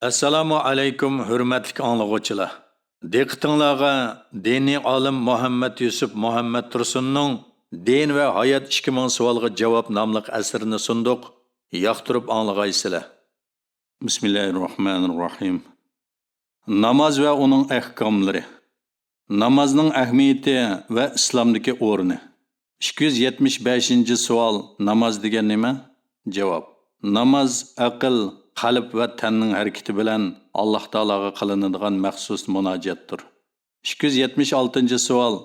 Assalomu alaykum hurmatli anglag'uvchilar. Diqqatingizga diniy olim Muhammad Yusuf Muhammad Tursunning Din va hayot 2000 savolga javob nomli asrini sunduq. Yoqtirib anglag'aysizlar. Bismillahirrohmanirrohim. Namoz va uning ahkomlari. Namozning ahamiyati va islomdagi o'rni. 275-savol. Namoz degan nima? Javob. Namoz aql, qalb va tanning harakati bilan Alloh taologa qilinadigan maxsus munojatdir. 276-savol.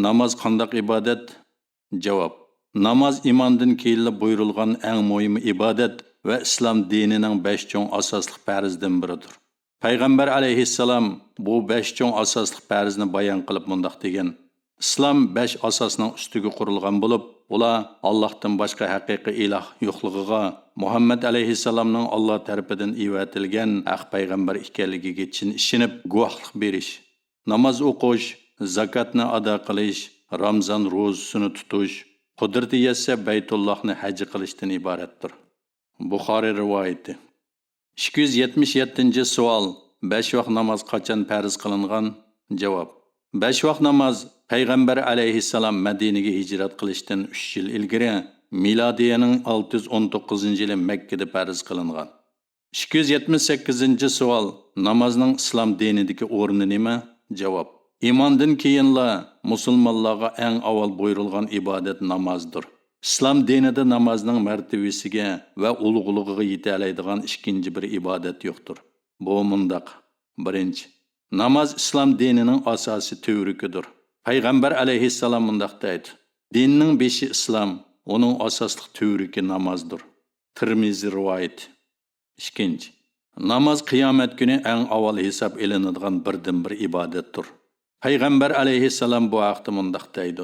Namoz qanday ibodat? Javob. Namoz imondan keyin buyurilgan eng muhim ibodat va islom dinining 5 cho'ng asosli farzdan biridir. Payg'ambar alayhissalom bu 5 cho'ng asosli farzni bayon qilib mundaq degan: İslam 5 asosning ustiga qurilgan bo'lib, ular Allohdan boshqa haqiqiy iloh yo'qligiga, Muhammad alayhissalomning Alloh tarafidan evatilgan haq payg'ambar ekanligiga chin ishonib guvohlik berish, namoz o'qish, zakotni ado qilish, Ramazon ro'zasini tutish, qudrati yetsa Baytullohni haj qilishdan iboratdir. Buxoriy rivoyati. 277-savol. 5 vaqt namoz qachon farz qilingan? Javob. 5 vaqt namoz Payg'ambar alayhissalom Madinaga hijrat qilishdan 3 yil ilgari milodiyaning 619-yili Makkada farz qilingan. 278-savol. Namozning islom dinidagi o'rni nima? Javob. Imondan keyinla musulmonlarga eng avval buyurilgan ibodat namozdir. İslam dinida namozning martabasiga va ulug'ligiga yeta oladigan ikkinchi bir ibodat yo'qdir. Bu mundaq. Birinchi, namoz islom dinining asosiy tuvrukidir. Payg'ambar alayhissalom mundaq deydi: Dinning beshi islom, uning asosli tuvruki namozdir. Tirmizi rivoyat. Ikkinchi, namoz qiyomat kuni eng avval hisob elinadigan birdan bir ibodatdir. Payg'ambar alayhissalom bu haqda mundaq deydi: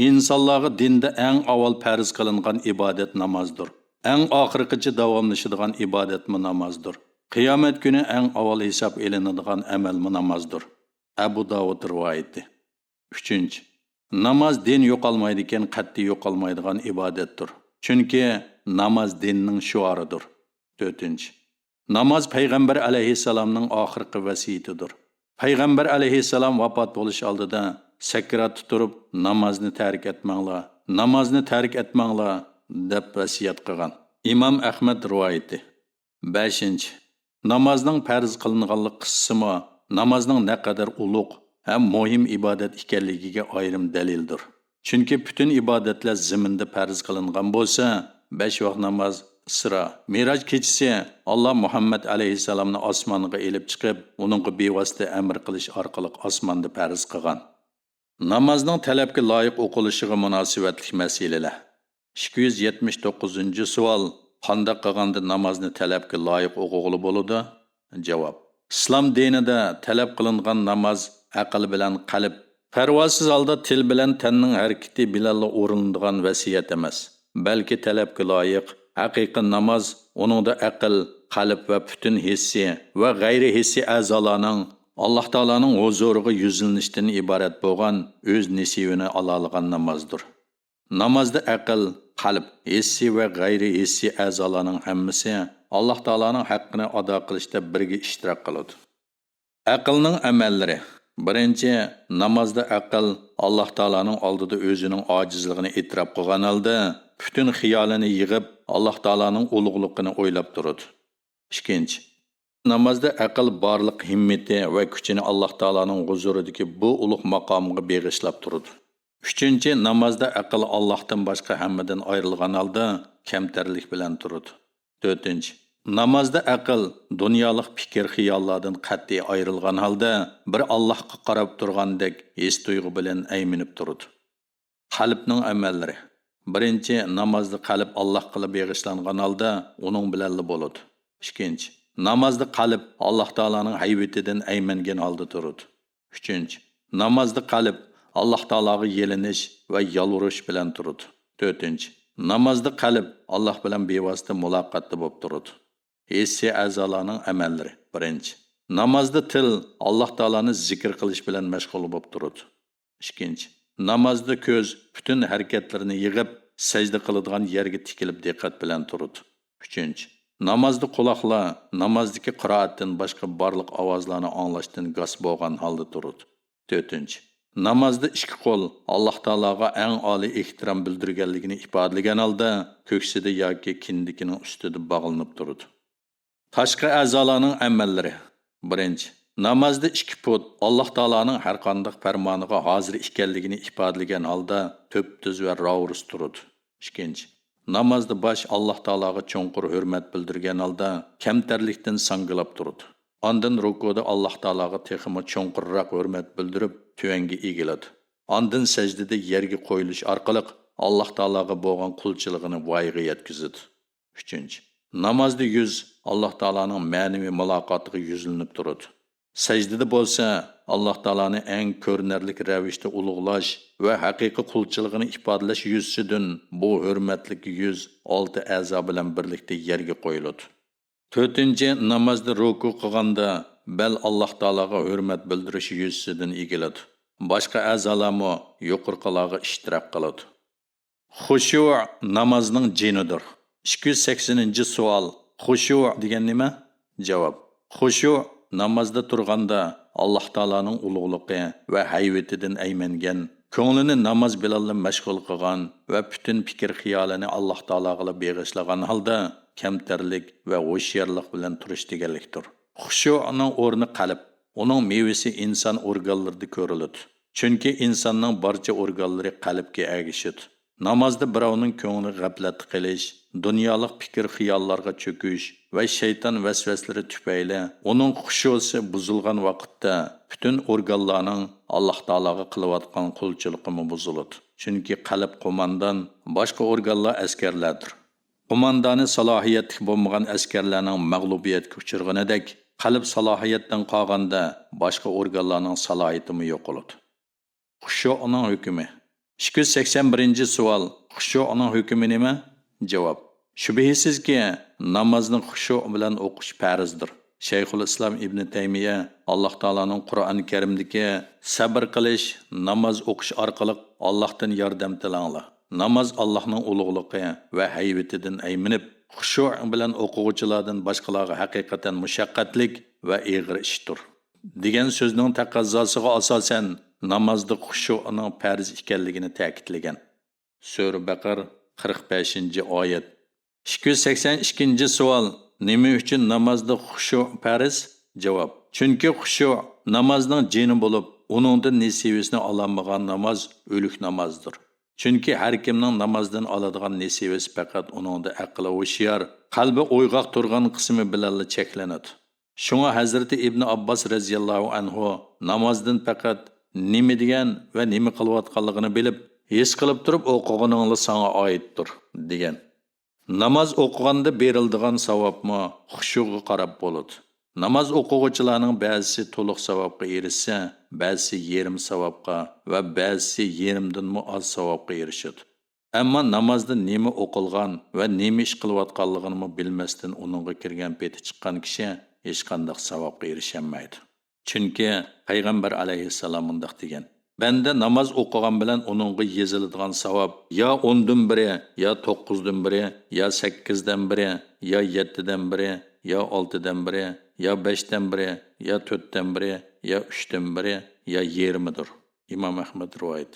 İnsanlarga dinda eng avval farz qilingan ibodat namozdir. Eng oxirigacha davomlashadigan ibodatmi namozdir. Qiyomat kuni eng avval hisob elinadigan amalmi namozdir. Abu Davud rivoyati. 3. Namoz din yo'qolmaydigan, qat'iy yo'qolmaydigan ibodatdir. Chunki namoz dinning shuaridir. 4. Namoz payg'ambar alayhissalomning oxirgi vasiyatidir. Payg'ambar alayhissalom vafot bo'lish oldida sakratda turib namozni tark etmanglar deb vasiyat qilgan. Imom Ahmad rivoyati. 5. Namozning farz qilinganlik qissimi namozning naqadar ulug' ham muhim ibodat ekanligiga ayrim dalildir. Chunki bütün ibodatlar zaminda farz qilingan bo'lsa, 5 vaqt namoz Isro, Miroj kechasi Alloh Muhammad alayhissalomni osmonga elib chiqib, uningga bevosita amr qilish orqali osmonda farz qilgan. Namozning talabga loyiq o'qilishiga munosabatli masalalar. 279-savol. Qanday qilganda namozni talabga loyiq o'qig'ili bo'ladi? Javob. Islom dinida talab qilingan namoz aql bilan qalb, parvosiz holda til bilan tanning harakati bilan o'rinlanadigan vasiyat emas, balki talabga loyiq haqiqiy namoz uningda aql, qalb va butun hissi va g'ayri hissi a'zolarning Alloh taolaning huzuriga yuzlanishdan iborat bo'lgan o'z nisibini oladigan namozdir. Namozda aql, qalb, hissi va g'ayri hissi a'zolarning hammasi Alloh taolaning haqqini ado qilishda birga ishtirok qiladi. Aqlning amallari. Birinchi, namozda aql Alloh taolaning oldida o'zining ojizligini e'tirof qilgan holda butun xiyolini yig'ib Alloh taolaning ulug'ligini o'ylab turadi. Ikkinchi, namozda aql barliq himmati va kuchini Alloh taolaning huzuridagi bu ulug' maqomiga beg'ishlab turadi. Uchinchi, namozda aql Allohdan boshqa hammadan ayrilgan holda kamtarlik bilan turadi. To'rtinchi, namozda aql dunyolik fikr xiyollardan qat'iy ayrilgan holda bir Allohga qarab turgandek his tuyg'u bilan ayminib turadi. Qalbning amallari. Birinchi, namozda qalb Allohga beg'ishlangan holda uning bilan bo'ladi. Ikkinchi, namozda qalb Alloh taolaning haybatidan aymangan holda turadi. Uchinchi, namozda qalb Alloh taolaga yelinish va yalvurish bilan turadi. To'rtinchi, namozda qalb Alloh bilan bevosita muloqotda bo'lib turadi. Hissi a'zolarning amallari. Birinchi, namozda til Alloh taolani zikr qilish bilan mashg'ul bo'lib turadi. Ikkinchi, namozda ko'z butun harakatlarini yig'ib sajda qiladigan yerga tikilib diqqat bilan turadi. Uchinchi, Namazda quloqla, namozdagi qiroatdan boshqa barliq ovozlarni anglashdan g'as bo'lgan holda turadi. 4. Namazda ikki qo'l Alloh taologa eng oliy ehtirom bildirganligini ifodalagan holda ko'ksida yoki kindikining ustida bog'lanib turadi. Tashqi a'zolarning amallari. 1. Namazda ikki put Alloh taoloning har qanday farmoniga hozir ekanligini ifodalagan holda to'p-tuz va ravus turadi. 2. Namazda bosh Alloh taologa cho'nqur hurmat bildirgan holda kamtarlikdan sangilab turadi. Ondan rukuda Alloh taologa texmi cho'nqurroq hurmat bildirib, tuvanga egiladi. Ondan sajdada yerga qo'yilish orqali Alloh taologa bo'lgan qulchiligini voyaga yetkazadi. 3. Namazda yuz Alloh taoloning ma'naviy muloqotiga yuzlanib turadi. Sajdada bo'lsa Alloh taoloni eng ko'rinarli ravishda ulug'lash va haqiqiy qulchiligini ifodalash yuzsidan bu hurmatli yuz 6 a'zo bilan birlikda yerga qo'yiladi. 4. Namazda ruku qilganda bel Alloh taologa hurmat bildirish yuzsidan egiladi. Boshqa a'zolarmo yuqorqilarga ishtirok qiladi. Xushu' namozning jinidir. 280-savol. Xushu' degan nima? Javob. Xushu' namozda turganda Alloh taoloning ulug'ligi va hayvatidan aymangan, ko'nglini namoz bilan mashg'ul qilgan va butun fikr xiyolini Alloh taologa beg'ishlagan holda kamtarlik va ho'shyorlik bilan turish deganlikdir. Xushu'ning o'rni qalb, uning mevasi inson organlarida ko'riladi. Chunki insonning barcha organlari qalbga agishadi. Namozda birovning ko'ngli g'aflat qilish, dunyolik fikr xiyollarga cho'kish va shayton vasvasalari tufayli uning xushusi buzilgan vaqtda butun organlarning Alloh taologa qilayotgan qulchiligi buziladi. Chunki qalb qo'mondan, boshqa organlar askarlardir. Qo'mondoni salohiyatli bo'lmagan askarlarning mag'lubiyatga uchirganidek, qalb salohiyatdan qolganda boshqa organlarning salohiyati yo'qoladi. Xushu'ning hukmi. 281-savol. Xushu'ning hukmi nima? Javob. Shubhisizki, namozni xushu' bilan o'qish farzdir. Shayxul Islom Ibn Taymiya Alloh taolaning Qur'oni Karimdagi sabr qilish, namoz o'qish orqali Allohdan yordam tilanglar. Namoz Allohning ulug'ligi va hayvatidan ayminib, xushu' bilan o'quvchilardan boshqalarga haqiqatan mushaqqatlik va ig'ir ishdir. degan so'zning taqozzosiga asosan namozda xushu'ning farz ekanligini ta'kidlagan. Sura Baqar 45-oyat. 282-savol. Nima uchun namozda xushu' farz? Javob. Chunki xushu' namozning jini bo'lib, uningdan nasivisini olamagan namoz o'lik namozdir. Chunki har kimning namozdan oladigan nasivasi faqat uningda aqli ho'shyor, qalbi o'yg'oq turgan qismi bilan cheklanadi. Shunga Hazrati Ibn Abbos radhiyallohu anhu namozdan faqat nima degan va nima qilayotganligini bilib, his qilib turib o'qiganinglar sana oiddir degan. Namoz o'qiganda beriladigan savobmi xushu'ga qarab bo'ladi. Namoz o'quvchilarning ba'zisi to'liq savobga erishsa, ba'zisi yerim savobga va ba'zisi yerimdan oz savobga erishadi. Ammo namozda nima o'qilgan va nima ish qilayotganligini bilmasdan uningga kirgan peti chiqqan kishi hech qanday savobga erishamaydi. Chunki payg'ambar alayhissalom undaq degan: Banda namoz o'qigan bilan uningga yeziladigan savob yo 10 dan biri, yo 9 dan biri, yo 8 dan biri, yo 7 dan biri, yo 6 dan biri, yo 5 dan biri, yo 4 dan biri, yo 3 dan biri, yo 20dir. İmam Ahmad rivoyat.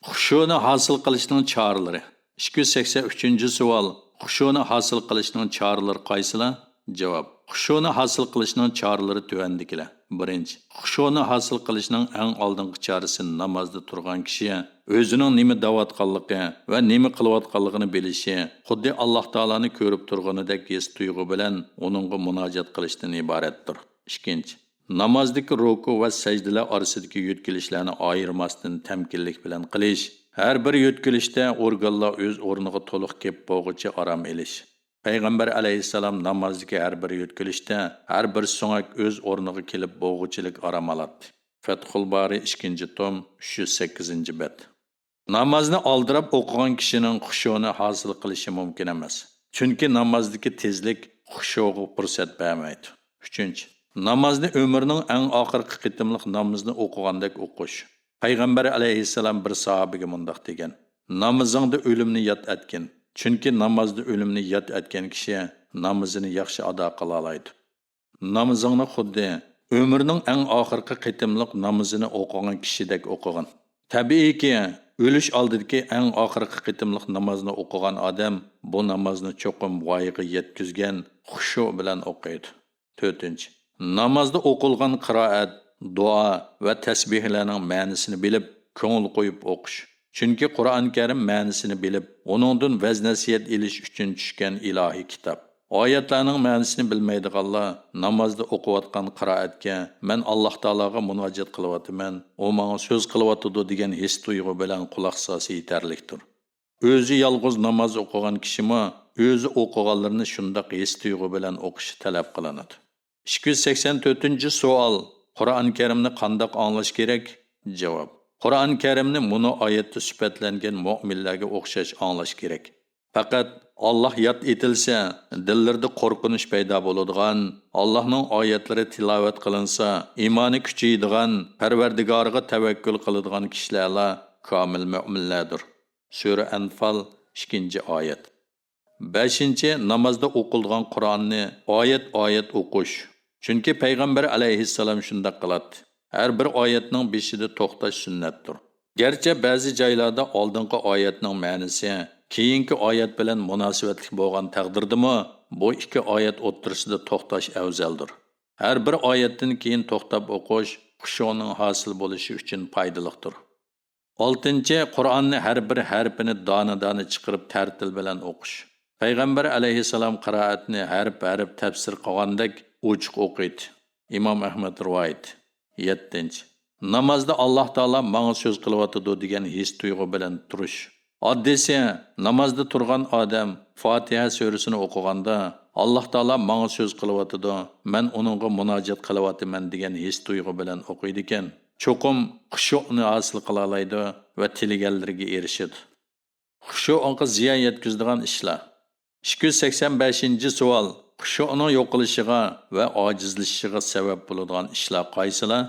Xushu'ni hosil qilishning choralari. 283-savol. Xushu'ni hosil qilishning choralari qaysilar? Javob. Xushu'ni hosil qilishning choralari tuvandikilar. 1. Xushu'ni hosil qilishning eng oldingi chorasi namozda turgan kishi o'zining nima davatqanligi va nima qilayotganligini bilishi, xuddi Alloh taolani ko'rib turganidek his tuyg'u bilan uningga munojat qilishdan iboratdir. 2. Namozdagi ruku va sajdalar orasidagi yo'tkilishlarni ayirmasdan tamkinlik bilan qilish, har bir yo'tkilishda organlar o'z o'rniga to'liq kelib bo'lguncha orom olish. Payg'ambar alayhissalom namozdagi har bir yo'tkilishda har bir so'ngak o'z o'rniga kelib bo'lguchilik orom oladi. Fathul Bari 2-tom 308-bet. Namozni oldirab o'qigan kishining xushu'ni hosil qilishi mumkin emas. Chunki namozdagi tezlik xushu'ga fursat bermaydi. 3. Namozni umrning eng oxirgi qitimliq namozni o'qigandek o'qish. Payg'ambar alayhissalom bir sahobiga mundaq degan: Namozingda o'limni yod etgin. Chunki namozda o'limni yod etgan kishi namozini yaxshi ado qila oladi. Namozingni xuddi ömrünün eng oxirgi qitimliq namozini o'qigan kishidek o'qigan. Tabiiyki, o'lish oldidagi eng oxirgi qitimliq namozni o'qigan odam bu namozni cho'qim voyaga yetkazgan xushu bilan o'qiydi. 4. Namozda o'qilgan qiroat, duo va tasbihlarning ma'nosini bilib, ko'ngil qo'yib o'qish. Chunki Qur'on Karim ma'nosini bilib, uningdan vaz-nasiyat elish uchun tushgan ilohiy kitob. Oyatlarning ma'nosini bilmaydiganlar namozda o'qiyotgan qiroatga men Alloh taologa munojat qilyapman, u menga so'z qilyapti degan his tuyg'u bilan quloq solsa yetarlikdir. O'zi yolg'iz namoz o'qigan kishimi o'zi o'qiganlarni shundoq his tuyg'u bilan o'qishi talab qilinadi. 284-savol. Qur'on Karimni qandoq anglash kerak? Javob. Qur'on Karimni buni oyatda sifatlangan mu'minlarga o'xshash anglash kerak. Faqat Allah yod etilsa, dillarda qo'rqinish paydo bo'ladigan, Allohning oyatlari tilovat qilinsa, iymoni kuchaydigan, Parvardigoriga tavakkul qiladigan kishilar komil mu'minlardir. Sura Anfal 2-oyat. 5. Namozda o'qilgan Qur'onni oyat-oyat o'qish. Chunki payg'ambar alayhissalom shunday qiladi. Har bir oyatning beshida to'xtash sunnatdir. Garchi ba'zi joylarda oldingi oyatning ma'nosi keyingi oyat bilan munosabatli bo'lgan taqdirdami, bu ikki oyat o'ttirisida to'xtash afzaldir. Har bir oyatdan keyin to'xtab o'qish xushuning hosil bo'lishi uchun foydalidir. 6. Qur'onni har bir harfini dona-dona chiqarib tartil bilan o'qish. Payg'ambar alayhissalom qiroatni harf-harf tafsir qilgandek ochiq o'qiydi. Imom Ahmad rivoyat. 7. Namozda Alloh taolo menga so'z qilyapti degan his tuyg'u bilan turish. Oddisi, namozda turgan odam Fatiha surasini o'qiganda Alloh taolo menga so'z qilyapti, men uningga munojat qilyapman degan his tuyg'u bilan o'qiydi ekan. Cho'qim xushu'ni hosil qila oladi va tilganlarga erishadi. Xushu'ga ziyon yetkazadigan ishlar. 285-savol. Xushu'ning yo'qolishiga va ojizlashishiga sabab bo'ladigan ishlar qaysilar?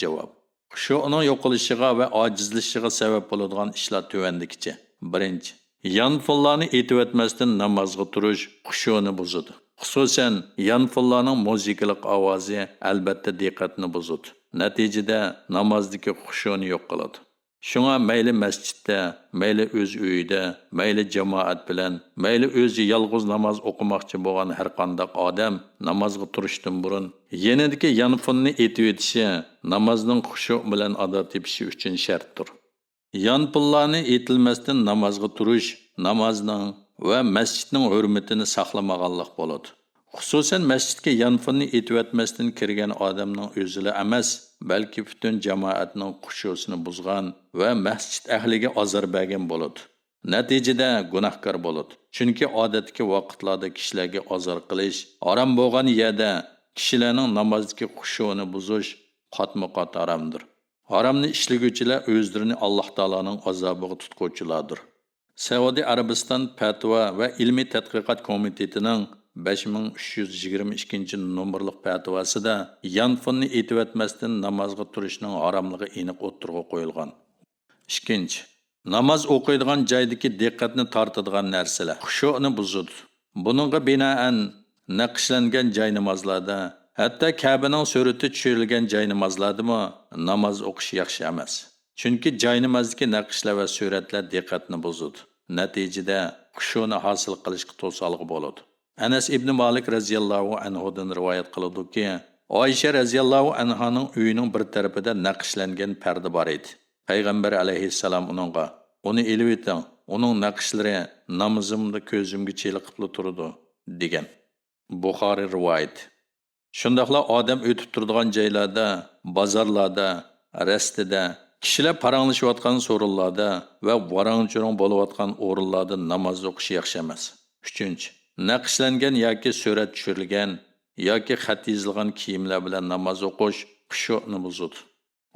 Javob. Xushu'ning yo'qolishiga va ojizlashishiga sabab bo'ladigan ishlar tuvandikicha. 1. Yanfullarni aytib o'tmasdan namozga turish xushu'ni buzadi. Xususan, yanfullarning muzikalik ovozi albatta diqqatni buzadi. Natijada namozdagi xushu'ni yo'q qiladi. Shunga mayli masjidda, mayli o'z uyida, mayli jamoat bilan, mayli o'zi yolg'iz namoz o'qimoqchi bo'lgan har qanday odam namozga turishdan burun yanidagi yanfunni aytib o'tishi namozning xushu' bilan ado tepishi uchun shartdir. Yanpullarni aytilmasdan namozga turish namozning va masjidning hurmatini saqlamaganlik bo'ladi. Xususan masjidga yanfunni aytib o'tmasdan kirgan odamning o'zila emas, balki butun jamoatning xushusini buzgan va masjid ahliga azor bergan bo'ladi. Natijada gunohkor bo'ladi. Chunki odatdagi vaqtlarda kishilarga azor qilish, harom bo'lgan yerda kishilarning namozdagi xushuni buzish qatma-qat haromdir. Haromni ishlaguvchilar o'zlarini Alloh taoloning azobiga tutquvchilardir. Saudiya Arabiston Fatvo va ilmiy tadqiqot komitetining 5322 nomerlik fatvosida yanfunni aytib o'tmasdan namozga turishning haromligi aniq o'tirg'a qo'yilgan. 2. Namoz o'qiydigan joydagi diqqatni tortadigan narsalar xushu'ni buzadi. Buningga binoan naqshlangan joy namozlarda, hatto Ka'baning surati tushirilgan joy namozlardami namoz o'qish yaxshi emas. Chunki joy namozdagi naqshlar va suratlar diqqatni buzadi. Natijada xushu'ni hosil qilishga to'sqinlik bo'ladi. Anas ibn Malik raziyallohu anhudan rivoyat qiladi-ki, Oysha raziyallohu anhaning uyining bir tarafida naqshlangan parda bor edi. Payg'ambar alayhissalom uningga, "Uni elib o'ting, uning naqshlari namozimda ko'zimga cheliqib turdi" degan. Buxoriy rivoyat. Shundaqla odam o'tib turadigan joylarda, bozorlarda, rastida, kishilar paranglashayotgan so'rinlarda va varang-churang bo'layotgan o'rinlarda namoz o'qish yaxshi emas. 3. Naqshlangan yoki surat tushirilgan yoki xat yozilgan kiyimlar bilan namoz o'qish xushu'ni buzadi.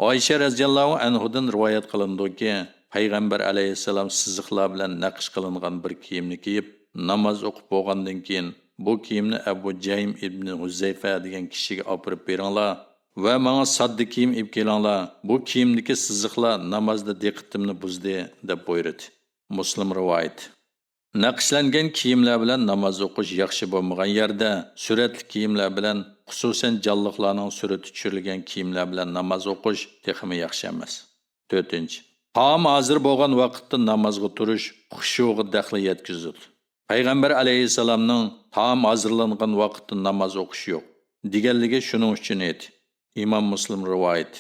Oysha raziyallohu anhudan rivoyat qilindiki, payg'ambar alayhissalom siziqlar bilan naqsh qilingan bir kiyimni kiyib, namoz o'qib bo'lgandan keyin bu kiyimni Abu Jaym ibn Huzayfa degan kishiga olib beringlar va menga sodda kiyim olib kelinglar. Bu kiyimdagi siziqlar namozda diqqatimni buzdi deb buyurdi. Muslim rivoyat. Naqshlangan kiyimlar bilan namoz o'qish yaxshi bo'lmagan yerda, suratli kiyimlar bilan, xususan jonliqlarning surati tushirilgan kiyimlar bilan namoz o'qish texmi yaxshi emas. 4. Taom hozir bo'lgan vaqtda namozga turish xushuga daxli yetkazadi. Payg'ambar alayhissalomning taom hozirlangan vaqtda namoz o'qish yo'q deganligi shuning uchun edi. Imom Muslim rivoyat.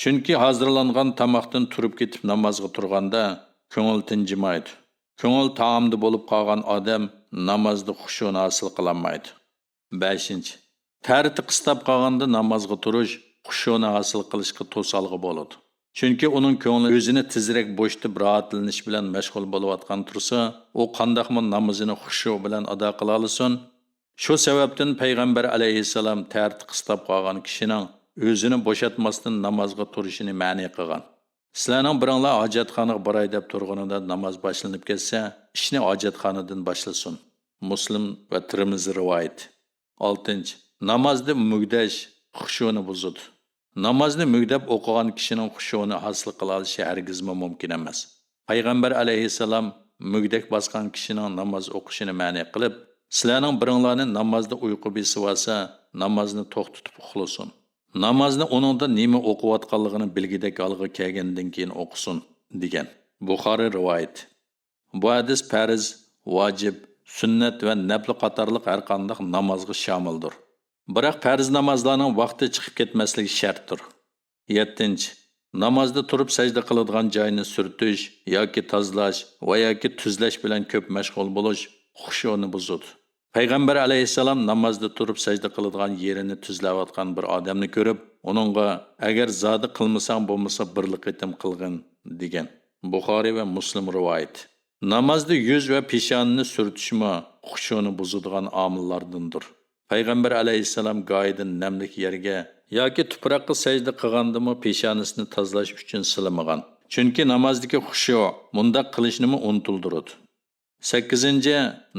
Chunki hozirlangan tamoqdan turib ketib namozga turganda ko'ngil tinjimaydi. Ko'ngil taomda bo'lib qolgan odam namozda xushuni hosil qilolmaydi. 5. Tarti qistab qolganda namozga turish xushuni hosil qilishga to'salg'i bo'ladi. Chunki uning ko'ngli o'zini tezroq bo'shatib rohatlanish bilan mashg'ul bo'layotgan tursa, u qandoqmi namozini xushu bilan ado qila olsin. Shu sababdan payg'ambar alayhissalom tarti qistab qolgan kishining o'zini bo'shatmasdan namozga turishini ma'ni qilgan. Sizlarning biringlar hojatxonaga boray deb turganida namoz boshlanib ketsa, ishni hojatxonadan boshlasin. Muslim va Tirmizi rivoyat. 6. Namozda mugdash xushuni buzadi. Namozni mugdab o'qigan kishining xushuni hosil qila olishi hargizmi mumkin emas. Payg'ambar alayhissalom mugdak bosgan kishining namoz o'qishini ma'ni qilib, sizlarning biringlarni namozda uyqu besib olsa, namozni to'xtatib uxlasin. Namozni uningda nima o'qiyotganligini bilgidek olg'a kelgandan keyin o'qisin degan. Buxoriy rivoyat. Bu hadis farz, vojib, sunnat va nafl qatorliq har qanday namozga shamildir. Biroq farz namozlarning vaqti chiqib ketmasligi shartdir. 7. Namozda turib sajda qiladigan joyni surtish yoki tozalash va yoki tuzlash bilan ko'p mashg'ul bo'lish xushuni buzadi. Payg'ambar alayhissalom namozda turib sajda qiladigan yerini tuzlayotgan bir odamni ko'rib, uningga agar zodi qilmasang bo'lmasa birlik etim qilgin degan. Buxoriy va Muslim rivoyat. Namozda yuz va peshonani surtishmi xushuni buzadigan omillardandir. Payg'ambar alayhissalom go'yidan namlik yerga yoki tuproqqa sajda qilgandimi peshonisini tozalash uchun silamagan. Chunki namozdagi xushu mundaq qilishnimi unutildiradi. 8.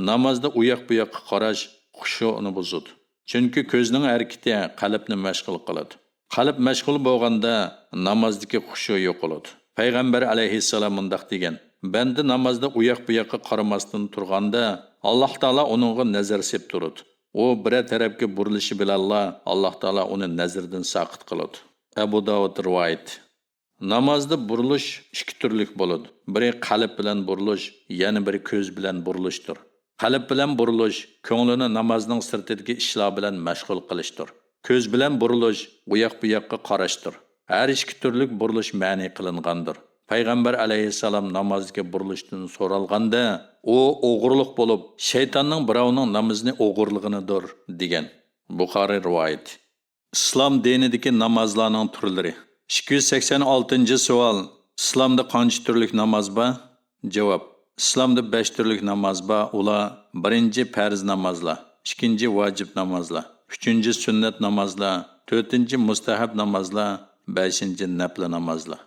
Namozda uyoq bu yoqqa qarash xushuni buzadi. Chunki ko'zning harakati qalbni mashg'ul qiladi. Qalb mashg'ul bo'lganda namozdagi xushu yo'qoladi. Payg'ambar alayhissalom mundaq degan: "Banda namozda uyoq bu yoqqa qaramasdan turganda Alloh taolo uningga nazar sep turadi. O bir tarafga burilishi bilan Alloh taolo uni nazardan saqit qiladi." Abu Dawud rivoyat. Namozda burilish ikki turlik bo'ladi. Biri qalb bilan burilish, yana biri ko'z bilan burilishdir. Qalb bilan burilish ko'nglini namozning sirtidagi ishlar bilan mashg'ul qilishdir. Ko'z bilan burilish u yoq bu yoqqa qarashdir. Har ikki turlik burilish ma'ni qilingandir. Payg'ambar alayhissalom namozga burilishdan so'ralganda, u o'g'irlik bo'lib, shaytonning birovning namozini o'g'irliginidir degan. Buxoriy rivoyat. Islom dinidagi namozlarning turlari. 286 savol. Islomda qancha turlik namoz bor? Javob. Islomda 5 turlik namoz bor. Ular: 1. farz namozlar, 2. vojib namozlar, 3. sunnat namozlar, 4. mustahab namozlar, 5. nafl namozlar.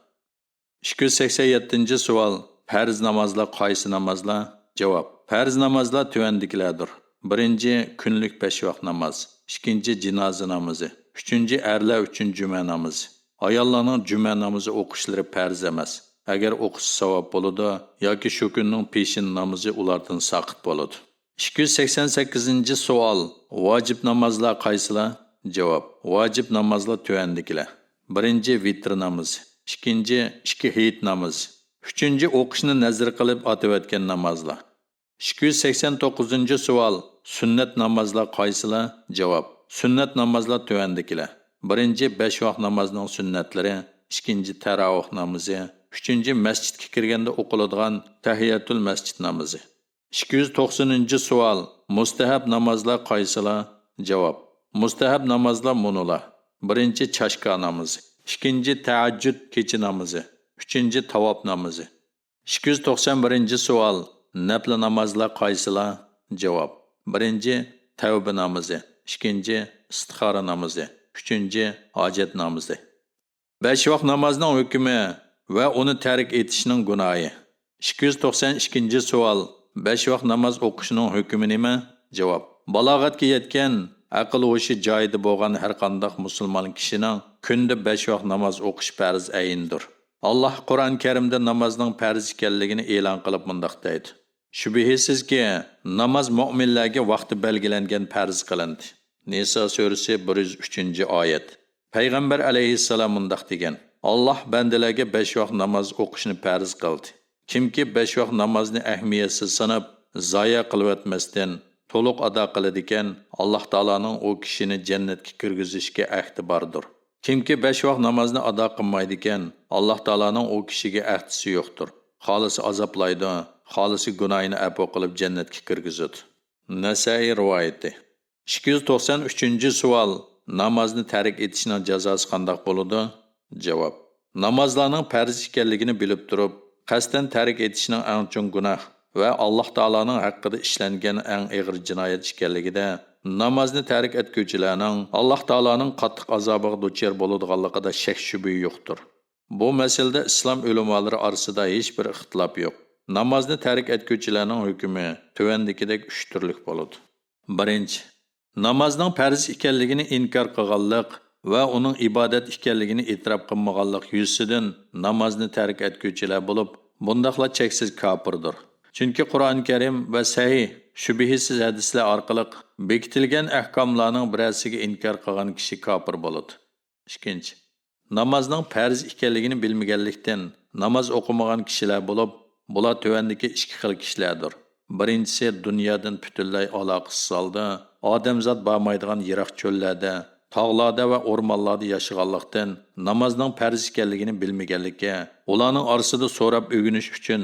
287 savol. Farz namozlar qaysi namozlar? Javob. Farz namozlar tuvandikilardir. 1. kunlik 5 vaqt namoz, 2. jinoza namozi, 3. erlar uchun juma namozi. Ayollarning juma namozi o'qishlari farz emas. Agar o'qisa savob bo'ladi yoki shu kunning peshin namozi ulardan saqit bo'ladi. 288 savol. Vojib namozlar qaysilar? Javob. Vojib namozlar tuvandikilar. 1. vitr namozi, 2. ikki hayit namozi, 3. o'qishni nazar qilib atayotgan namozlar. 289 savol. Sunnat namozlar qaysilar? Javob. Sunnat namozlar tuvandikilar. 1. 5 vaqt namozning sunnatlari, 2. taravih namozi, 3. masjidga kirganda o'qiladigan tahiyatul masjid namozi. 290 savol. Mustahab namozlar qaysilar? Javob. Mustahab namozlar munolar. 1. chashka namozi, 2. tahajjud kecha namozi, 3. tavob namozi. 291 savol. Nafl namozlar qaysilar? Javob. 1. tavba namozi, 2. istixora namozi, 3. hojat namozi. 5 vaqt namozning hukmi va uni tark etishning gunohi. 292 savol. 5 vaqt namoz o'qishning hukmi nima? Javob. Balog'atga yetgan, aql o'shi joyida bo'lgan har qanday musulmon kishining kunda 5 vaqt namoz o'qish farz ayindir. Alloh Qur'on Karimda namozning farz ekanligini e'lon qilib mundaq deydi: Shubhisizki, namoz mu'minlarga vaqti belgilangan farz qilindi. Nisa surasi 103-oyat. Payg'ambar alayhissalom mundaq degan: Alloh bandalarga 5 vaqt namoz o'qishni farz qildi. Kimki 5 vaqt namozni ahamiyatsiz sanab, zoya qilib o'tmasdan to'liq ado qiladigan, Alloh taolaning u kishini jannatga kirgizishga ahdi bordir. Kimki 5 vaqt namozni ado qilmaydi ekan, Alloh taolaning u kishiga ahdisi yo'qdir. Xolisi azoblaydi, xolisi gunohini afo qilib jannatga kirgizadi. Nasai rivoyati. 293-savol. Namozni tark etishning jazosi qanday bo'ladi? Javob. Namozlarning farz ekanligini bilib turib, qasddan tark etishning eng chong gunoh va Alloh taolaning haqqida ishlangan eng og'ir jinoyat ekanligida, namozni tark etguvchilarning Alloh taolaning qattiq azobiga duchor bo'ladiganligida shak shubha yo'qdir. Bu masalada islom ulamolari orasida hech bir ixtilof yo'q. Namozni tark etguvchilarning hukmi tuvandikidek 3 turlik bo'ladi. 1. Namozning farz ekanligini inkor qilganlik va uning ibodat ekanligini e'tirof qilmaganlik yuzidan namozni tark etguvchilar bo'lib, bundaqlar cheksiz kofirdir. Chunki Qur'on Karim va sahih shubhisiz hadislar orqali bekitilgan ahkomlarning birasiga inkor qilgan kishi kofir bo'ladi. 2. Namozning farz ekanligini bilmaganlikdan namoz o'qimagan kishilar bo'lib, bular tuvandagi 2 xil kishilardir. Birinchisi dunyodan butunlay aloqasiz holda odamzod bormaydigan yiroq cho'llarda, tog'larda va o'rmonlarda yashaganlikdan namozning farz ekanligini bilmaganlikka, ularning orasida so'rab o'rganish uchun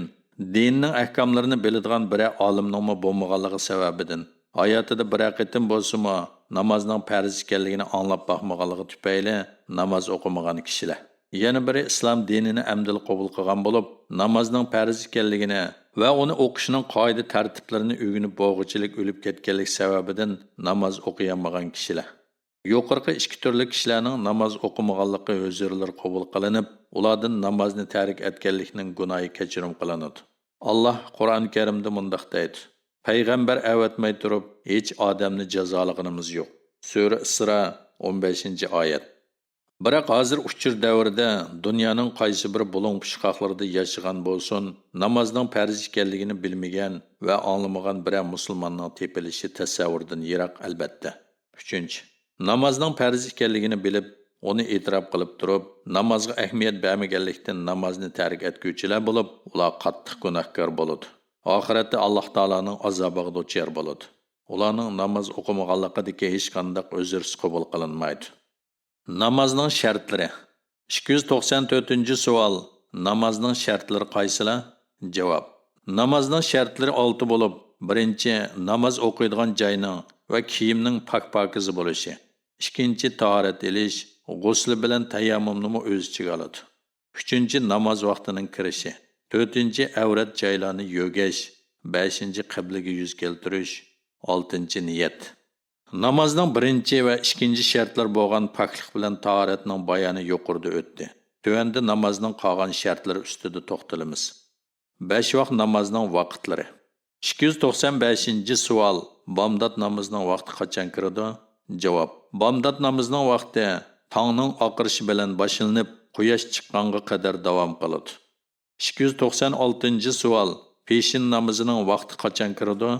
dinning ahkomlarini biladigan bir olimning bo'lmaganligi sababidan hayotida bir qitim bo'lsa-mu namozning farz ekanligini anglab boqmaganligi tufayli namoz o'qimagan kishilar. Yana biri islom dinini amdil qabul qilgan bo'lib, namozning farz ekanligini va uni o'qishning qoida tartiblarini o'rganib bo'g'ichilik o'lib ketganlik sababidan namoz o'qiyolmagan kishilar. Yuqorqi 2 turli kishilarning namoz o'qimaganligi huzurlar qabul qilinib, ulardan namozni tark etganlikning gunohi kechirim qilinadi. Alloh Qur'on Karimda mundaq deydi: Payg'ambar avatmay turib, hech odamni jazolaganimiz yo'q. Sura Isra 15-oyat. Biroq hozir uchur davrida dunyoning qaysi bir bulung pishqoqlarida yashagan bo'lsin, namozning farz ekanligini bilmagan va anglamagan bir musulmonning tepilishi tasavvurdan yiroq albatta. 3. Namozning farz ekanligini bilib, uni e'tirof qilib turib, namozga ahamiyat bermaganlikdan namozni tark etguvchilar bo'lib, ular qattiq gunohkor bo'ladi. Oxiratda Alloh taolaning azobiga duchor bo'ladi. Ularning namoz o'qimaganligidagi hech qanday uzrsiz qabul qilinmaydi. Namozning shartlari. 294-savol. Namozning shartlari qaysilar? Javob. Namozning shartlari 6 bo'lib, birinchi namoz o'qiydigan joyning va kiyimning pak-pokiz bo'lishi. Ikkinchi tahorat elish, g'usli bilan tayammumni o'z ichiga oladi. 3. Namoz vaqtining kirishi. 4. Avrat joylarni yo'gash. 5. Qiblaga yuz keltirish. 6. Niyat. Namozning birinchi va ikkinchi shartlar bo'lgan poklik bilan tahoratning bayoni yuqorida o'tdi. Tuvanda namozning qolgan shartlari ustida to'xtalamiz. 5 vaqt namozning vaqtlari. 295-savol. Bomdod namozining vaqti qachon kiradi? Javob. Bomdod namozining vaqti tongning oqirishi bilan boshlanib, quyosh chiqqanga qadar davom qiladi. 296-savol. Peshin namozining vaqti qachon kiradi?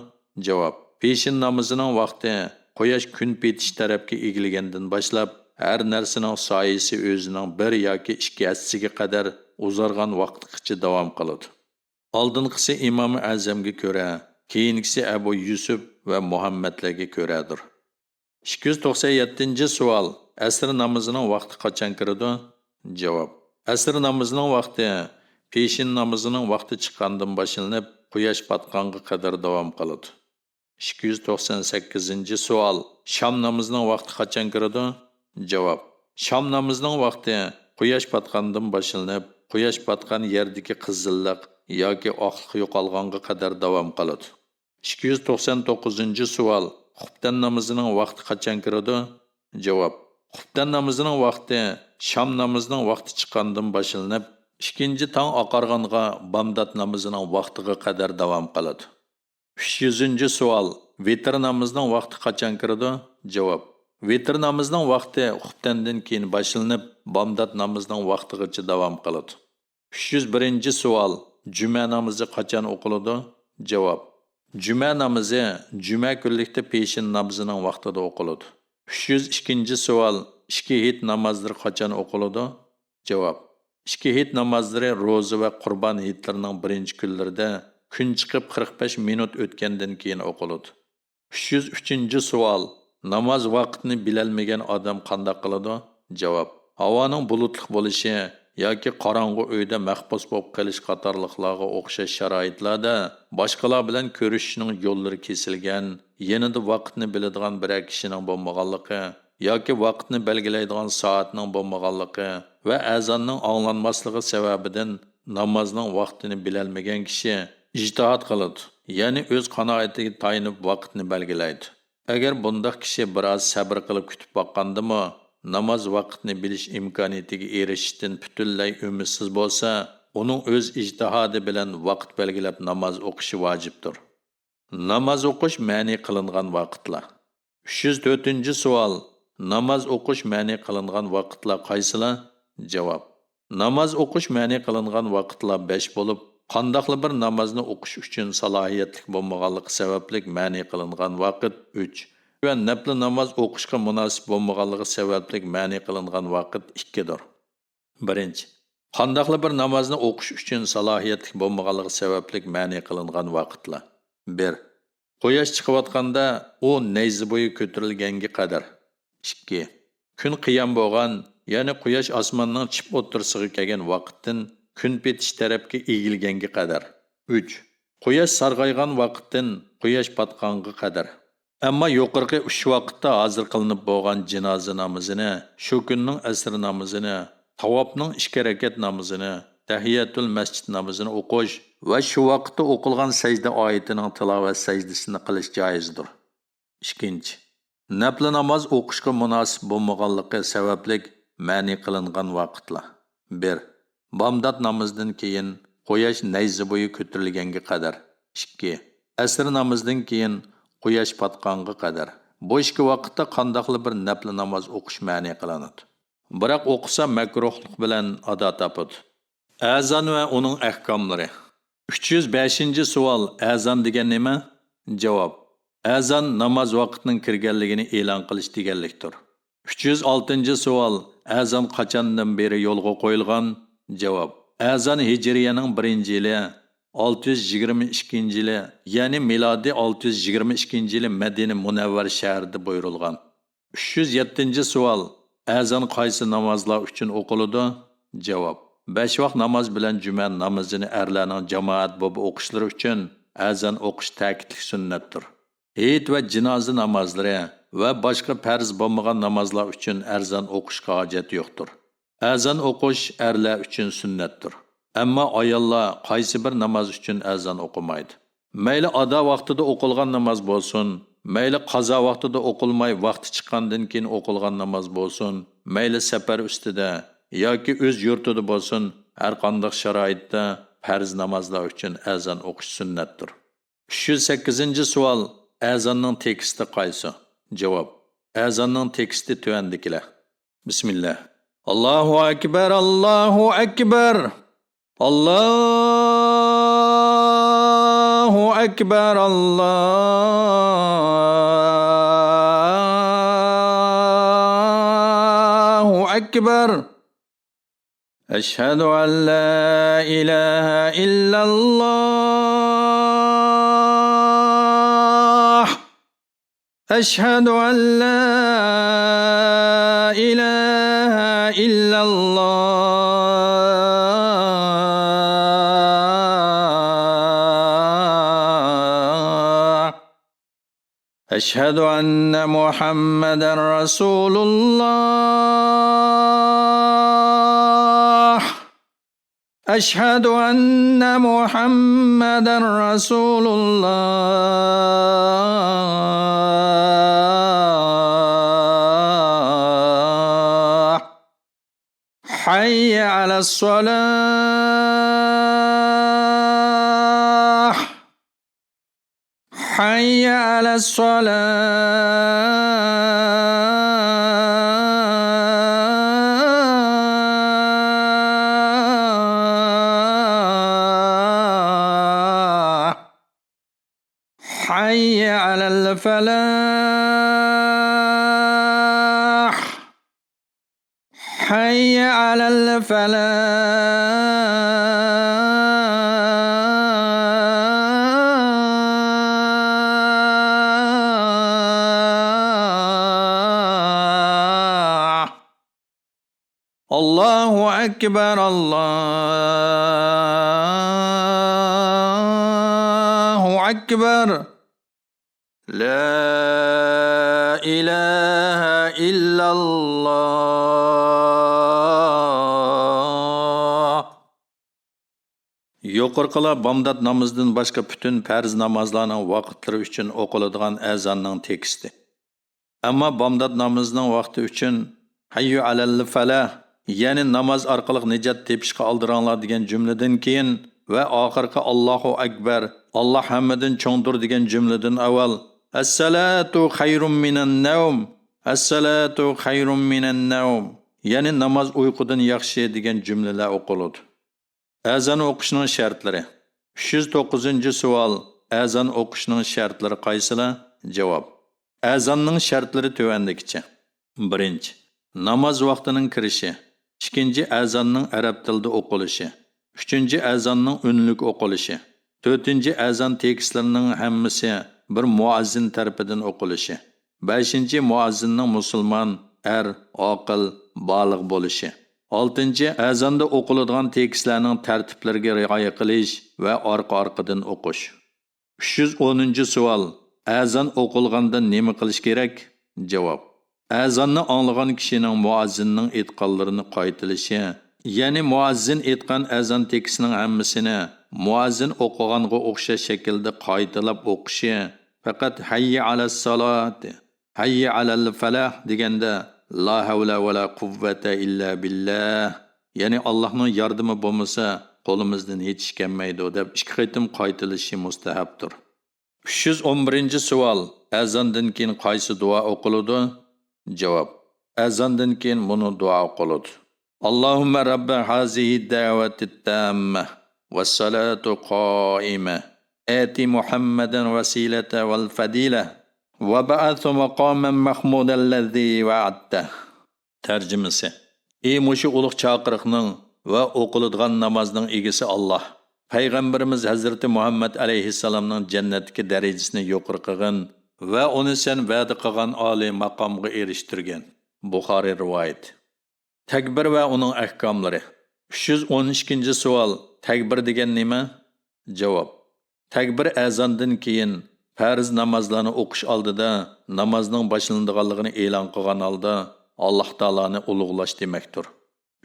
Javob. Peshin namozining vaqti quyosh kun petish tarafga egilgandan boshlab, har narsaning soyasi o'zining 1 yoki 2 hassasiga qadar uzargan vaqtgacha davom qiladi. Oldinqisi Imom Azamga ko'ra, keyingisi Abu Yusuf va Muhammadlarga ko'radir. 297-savol. Asr namozining vaqti qachon kiradi? Javob. Asr namozining vaqti peshin namozining vaqti chiqqandan boshlanib, quyosh botganga qadar davom qiladi. 298-savol. Shom namozining vaqti qachon kiradi? Javob. Shom namozining vaqti quyosh botgandan boshlanib, quyosh botgan yerdagi qizillik yoki oqlik yo'qolganga qadar davom qiladi. 299-savol. Xuftan namozining vaqti qachon kiradi? Javob. Xuftan namozining vaqti shom namozining vaqti chiqqandan boshlanib, ikkinchi tong oqarganga bomdod namozining vaqtiga qadar davom qiladi. 300-savol. Vitr namozining vaqti qachon kiradi? Javob. Vitr namozining vaqti xuftandan keyin boshlanib, bomdod namozining vaqtigacha davom qiladi. 301-savol. Juma namozi qachon o'qiladi? Javob. Juma namozi juma kunlikda peshin namozining vaqtida o'qiladi. 302-savol. Ishki hit namozlari qachon o'qiladi? Javob. Ishki hit namozlari ro'za va qurbon hitlarining birinchi kunlarida kun chiqib 45 minut o'tgandan keyin o'qiladi. 303-savol. Namoz vaqtini bilolmagan odam qanday qiladi? Javob. Havoning bulutli bo'lishi yoki qorong'u uyda mahbus bo'lib qolish qatorliqlarga o'xshash sharoitlarda boshqalar bilan ko'rishishning yo'llari kesilgan, yanada vaqtni biladigan bir kishining bo'lmaganligi yoki vaqtni belgilaydigan soatning bo'lmaganligi va azonning anglanmasligi sababidan namozning vaqtini bilolmagan kishi ijtihod qiladi, ya'ni o'z qanoatiga tayinib vaqtni belgilaydi. Agar bundoq kishi biroz sabr qilib kutib boqqandimi, namoz vaqtini bilish imkoniyatiga erishishdan butunlay umidsiz bo'lsa, uning o'z ijtihodi bilan vaqt belgilab namoz o'qishi vojibdir. Namoz o'qish ma'ni qilingan vaqtlar. 304-savol. Namoz o'qish ma'ni qilingan vaqtlar qaysilar? Javob. Namoz o'qish ma'ni qilingan vaqtlar 5 bo'lib, qandaqli bir namozni o'qish uchun salohiyatli bo'lmaganligi sababli ma'ni qilingan vaqt 3 va nafl namoz o'qishga munosib bo'lmaganligi sababli ma'ni qilingan vaqt 2 dir. Birinchi. Qandaqli bir namozni o'qish uchun salohiyatli bo'lmaganligi sababli ma'ni qilingan vaqtlar. 1. Quyosh chiqayotganda u nayzi bo'yi ko'tarilganga qadar. 2. Kun qiyam bo'lgan, ya'ni quyosh osmonning chip o'tirsig'iga kelgan vaqtdan kun petish tarafga egilganga qadar. 3. Quyosh sarg'aygan vaqtdan quyosh patqanga qadar. Ammo yuqorqi 3 vaqtda hozir qilinib bo'lgan jinoza namozini, shu kunning asr namozini, tavobning 2 rakat namozini, tahiyatul masjid namozini o'qish va shu vaqtda o'qilgan sajda oyatining tilovat sajdasini qilish joizdir. 2. Nafl namoz o'qishga munosib bo'lmaganligi sababli ma'ni qilingan vaqtlar. 1. Bomdod namozidan keyin quyosh nayzi bo'yi ko'tarilganga qadar. 2. Asr namozidan keyin quyosh patqanga qadar. Bu ikki vaqtda qandaqli bir nafl namoz o'qish ma'ni qilinadi. Biroq o'qisa makruhlik bilan ado topadi. Azon va uning ahkomlari. 305-savol. Azon degan nima? Javob. Azon namoz vaqtining kirganligini e'lon qilish deganlikdir. 306-savol. Azon qachondan beri yo'lga qo'yilgan? Javob. Azon hijriyaning 1-yili 622-yili, ya'ni milodiy 622-yili Madina Munavvar shahrida buyurilgan. 307-savol. Azon qaysi namozlar uchun o'qiladi? Javob. 5 vaqt namoz bilan juma namozini erlarning jamoat bo'lib o'qishlari uchun azon o'qish ta'kidli sunnatdir. Hit va jinoza namozlari va boshqa farz bo'lmagan namozlar uchun azon o'qishga hojat yo'qdir. Azon o'qish erlar uchun sunnatdir. Ammo ayollar qaysi bir namoz uchun azon o'qimaydi. Mayli ado vaqtida o'qilgan namoz bo'lsin, mayli qazo vaqtida o'qilmay vaqti chiqqandan keyin o'qilgan namoz bo'lsin, mayli safar ustida yoki o'z yurtida bo'lsin, har qanday sharoitda farz namozlar uchun azon o'qish sunnatdir. 308-savol. Azonning teksti qaysi? Javob. Azonning teksti tuvandikilar. Bismillah. Allohu akbar, Allohu akbar. Allohu akbar, Allohu akbar. Ashhadu an la ilaha illallah. Ashhadu an la ilaha illallah. Ashhadu anna Muhammadan Rasulullah. Ashhadu anna Muhammadan Rasulullah. Hayya 'alas salah. Hayya 'alas salah. حي على الفلاح حي على الفلاح الله أكبر الله أكبر لا إله إلا الله. Yuqorqilar bomdod namozidan boshqa butun farz namozlarning vaqtlari uchun o'qiladigan azonning teksti. Ammo bomdod namozining vaqti uchun hayyu alal falah, ya'ni namoz orqali najot tepishga oldiranglar degan jumladan keyin va oxirgi Allohu akbar, Alloh hammadan cho'ngdir degan jumladan avval as-salatu xayrun minan nawm, as-salatu xayrun minan nawm, ya'ni namoz uyqudan yaxshi degan jumlalar o'qiladi. Azon o'qishning shartlari. 309-savol. Azon o'qishning shartlari qaysilar? Javob. Azonning shartlari tovandikicha. 1. Namoz vaqtining kirishi. 2. Azonning arab tilida o'qilishi. 3. Azonning unlik o'qilishi. 4. Azon tekstlarining hammasi bir muazzin tarafidan o'qilishi. 5. Muazzinning musulmon, oqil, baliq bo'lishi. 6. Azonda o'qiladigan tekstlarning tartiblariga rioya qilish va orqa-orqadan o'qish. 310-savol. Azon o'qilganda nima qilish kerak? Javob. Azonni anglagan kishining muazzinning aytganlarini qaytilishi, ya'ni muazzin aytgan azon tekstining hammasini muazzin o'qiganga o'xshash shaklda qaytalab o'qishi, faqat hayya alas salat, hayya alal falah deganda la havla va la quvvata illa billah, ya'ni Allohning yordami bo'lmasa qo'limizdan hech ish kelmaydi deb 2 qaytim qaytilishi mustahabdir. 311-savol. Azondan keyin qaysi duo o'qiladi? Javob. Azondan keyin buni duo o'qiladi. Allohumma rabba hazihi da'vati tamma was salatu qa'ima ati Muhammadan wasilata wal fadila va ba'athu maqaman mahmudan allazi wa'adta. Tarjimasi. Ey mushu ulug' chaqiriqning va o'qiladigan namozning egasi Alloh, payg'ambarimiz Hazrati Muhammad alayhissalomning jannatdagi darajasini yuqori qilgan va uni sen va'da qilgan oliy maqomga erishtirgan. Buxoriy rivoyat. Takbir va uning ahkomlari. 312-savol. Takbir degan nima? Javob. Takbir azondan keyin farz namozlarni o'qish oldida namozning boshlanadiganligini e'lon qilgan holda Alloh taoloni ulug'lash demakdir.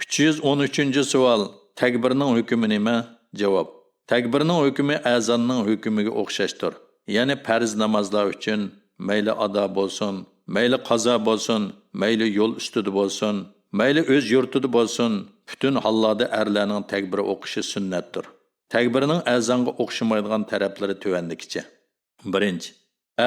313-savol. Takbirning hukmi nima? Javob. Takbirning hukmi azonning hukmiga o'xshashdir. Ya'ni farz namozlar uchun mayli ado bo'lsin, mayli qazo bo'lsin, mayli yo'l ustida bo'lsin, mayli o'z yurtida bo'lsin, butun hollarda erlarning takbir o'qishi sunnatdir. Takbirning azonga o'xshamaydigan taraflari tuvandikicha. 1.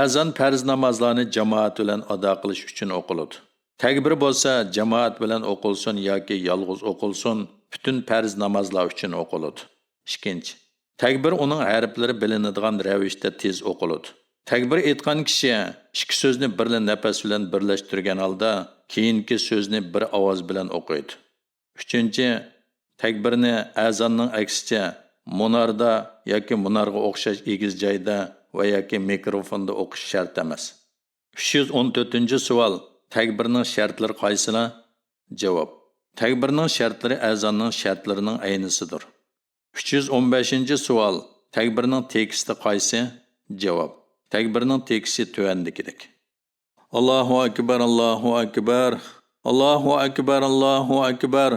Azon farz namozlarni jamoat bilan ado qilish uchun o'qiladi. Takbir bo'lsa jamoat bilan o'qilsin yoki yolg'iz o'qilsin, butun farz namozlar uchun o'qiladi. 2. Takbir uning harflari bilinadigan ravishda tez o'qiladi. Takbir aytgan kishi ikki so'zni bir nafas bilan birlashtirgan holda keyingi so'zni bir ovoz bilan o'qiydi. 3. Takbirni azonning aksicha munarda yoki munarga o'xshash egiz joyda va yoki mikrofonda o'qish shart emas. 314-savol. Takbirning shartlari qaysilar? Javob. Takbirning shartlari azonning shartlarining aynisidir. 315-savol. Takbirning teksti qaysi? Javob. Takbirning teksti tuvandikidek. Allahu akbar, Allahu akbar, Allahu akbar, Allahu akbar.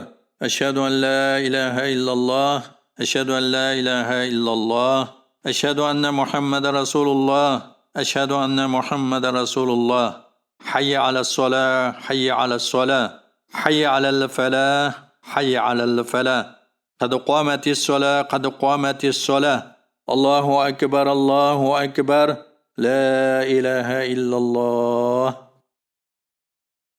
Ashhadu an la ilaha illalloh, ashhadu an la ilaha illalloh, ashhadu anna Muhammadar rasululloh, ashhadu anna Muhammadar rasululloh. Hayya ala solah, hayya ala solah, hayya ala falah, hayya ala falah. Qad qamatis solah, qad qamatis solah. Allahu akbar, Allahu akbar. La ilaha illalloh.